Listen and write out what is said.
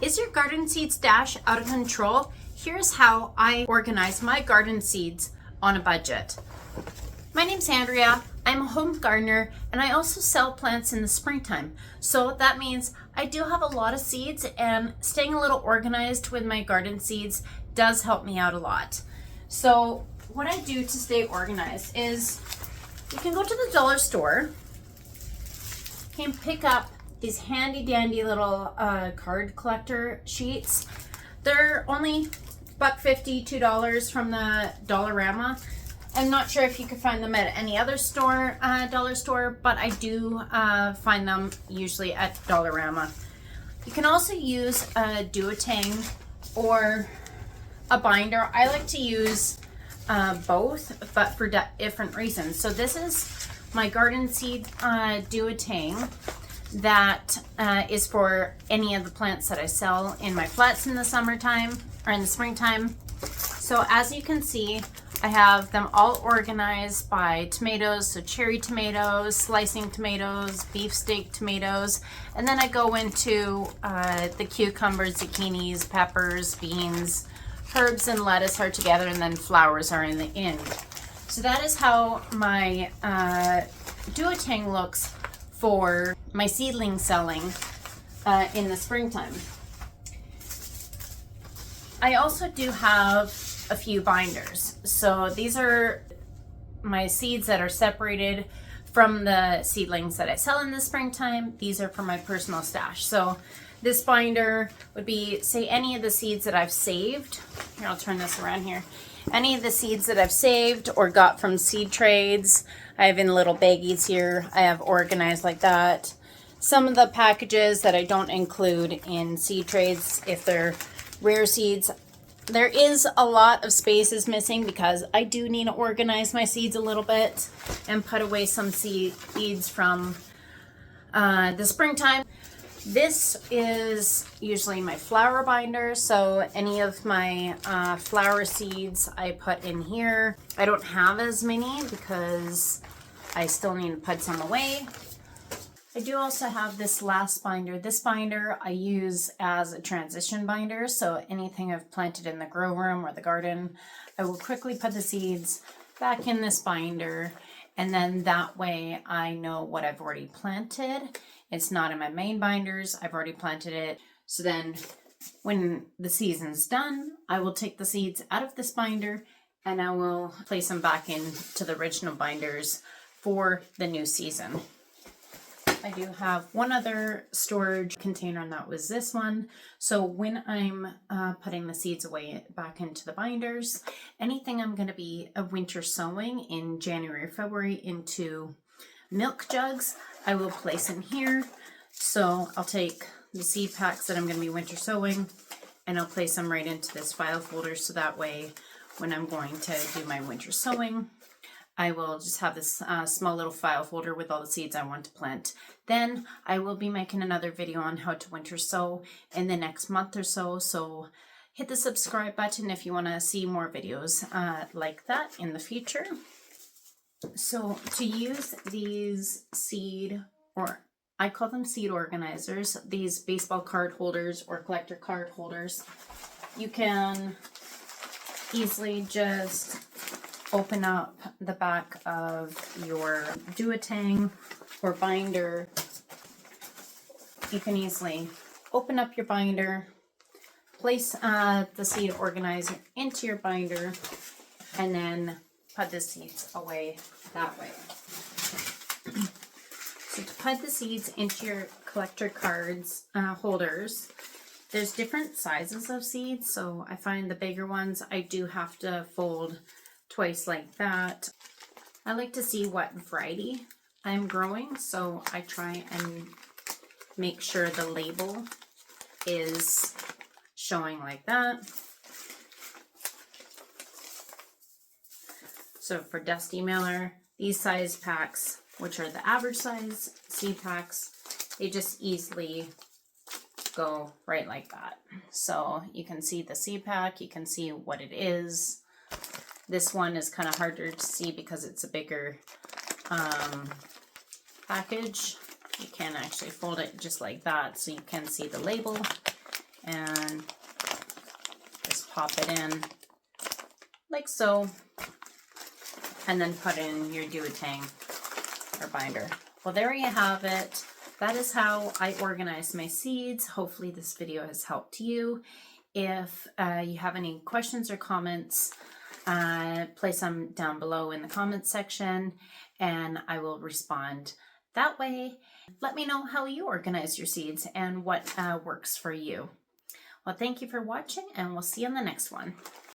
Is your garden seed stash out of control? Here's how I organize my garden seeds on a budget. My name's Andrea. I'm a home gardener and I also sell plants in the springtime. So that means I do have a lot of seeds, and staying a little organized with my garden seeds does help me out a lot. So what I do to stay organized is you can go to the dollar store, you can pick up these handy dandy little card collector sheets. They're only $1.50, $2 from the Dollarama. I'm not sure if you could find them at any other store, dollar store, but I do find them usually at Dollarama. You can also use a duotang or a binder. I like to use both, but for different reasons. So this is my garden seed duotang that is for any of the plants that I sell in my flats in the summertime or in the springtime. So as you can see, I have them all organized by tomatoes, so cherry tomatoes, slicing tomatoes, beefsteak tomatoes, and then I go into the cucumbers, zucchinis, peppers, beans, herbs and lettuce are together, and then flowers are in the end. So that is how my duotang looks for my seedling selling in the springtime. I also do have a few binders. So these are my seeds that are separated from the seedlings that I sell in the springtime. These are for my personal stash. So this binder would be, say, any of the seeds that I've saved. Here, I'll turn this around here. Any of the seeds that I've saved or got from seed trades, I have in little baggies here. I have organized like that. Some of the packages that I don't include in seed trades, if they're rare seeds, there is a lot of spaces missing because I do need to organize my seeds a little bit and put away some seeds from the springtime. This is usually my flower binder, so any of my flower seeds I put in here. I don't have as many because I still need to put some away. I do also have this last binder. This binder I use as a transition binder, so anything I've planted in the grow room or the garden, I will quickly put the seeds back in this binder, and then that way I know what I've already planted. It's not in my main binders, I've already planted it. So then when the season's done, I will take the seeds out of this binder and I will place them back into the original binders for the new season. I do have one other storage container, and that was this one. So when I'm putting the seeds away back into the binders, anything I'm going to be a winter sowing in January or February into milk jugs, I will place in here. So I'll take the seed packs that I'm going to be winter sowing and I'll place them right into this file folder, so that way when I'm going to do my winter sowing, I will just have this small little file folder with all the seeds I want to plant. Then I will be making another video on how to winter sow in the next month or so. So hit the subscribe button if you want to see more videos like that in the future. So to use these seed, or I call them seed organizers, these baseball card holders or collector card holders, you can easily just open up the back of your duotang or binder. You can easily open up your binder, place the seed organizer into your binder, and then put the seeds away that way. So to put the seeds into your collector cards holders, there's different sizes of seeds. So I find the bigger ones I do have to fold twice like that. I like to see what variety I'm growing, so I try and make sure the label is showing like that. So for Dusty Miller, these size packs, which are the average size seed packs, they just easily go right like that. So you can see the seed pack, you can see what it is. This one is kind of harder to see because it's a bigger package. You can actually fold it just like that so you can see the label. and just pop it in like so, and then put in your duotang or binder. Well, there you have it. That is how I organize my seeds. Hopefully this video has helped you. If you have any questions or comments, place them down below in the comments section and I will respond that way. Let me know how you organize your seeds and what works for you. Well, thank you for watching, and we'll see you on the next one.